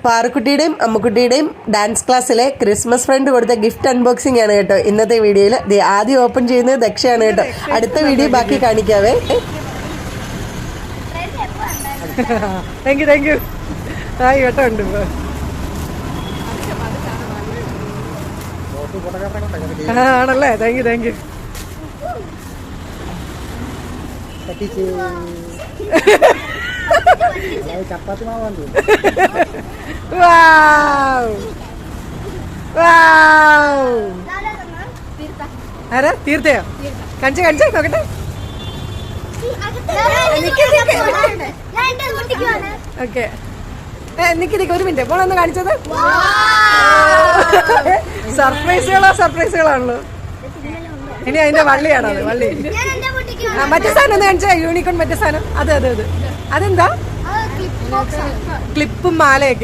പാറുക്കുട്ടിയുടെയും അമ്മുക്കുട്ടിയുടെയും dance ക്ലാസ്സിലെ Christmas friend കൊടുത്ത gift unboxing ആണ് കേട്ടോ ഇന്നത്തെ വീഡിയോയിൽ. ആദ്യം ഓപ്പൺ ചെയ്യുന്നത് ദക്ഷയാണ് കേട്ടോ. അടുത്ത വീഡിയോ ബാക്കി കാണിക്കാവേ. താങ്ക് യു കേട്ടോ ഉണ്ട്. ആണല്ലേ, താങ്ക് യു. ചപ്പാത്തി മാവാണ്. ആരാ തീർത്തയോ? കാണിച്ചേ നോക്കട്ടെ. ഓക്കെ, നിക്ക് ഒരു മിനിറ്റ്. മോളൊന്ന് കാണിച്ചത്. സർപ്രൈസുകളാണല്ലോ. ഇനി അതിന്റെ വള്ളിയാണോ? വള്ളി മറ്റേ സാധനം ഒന്ന് കാണിച്ചാ. യൂണിക്കോൺ മറ്റേ സാധനം. അതെന്താ? ക്ലിപ്പും മാലയൊക്കെ.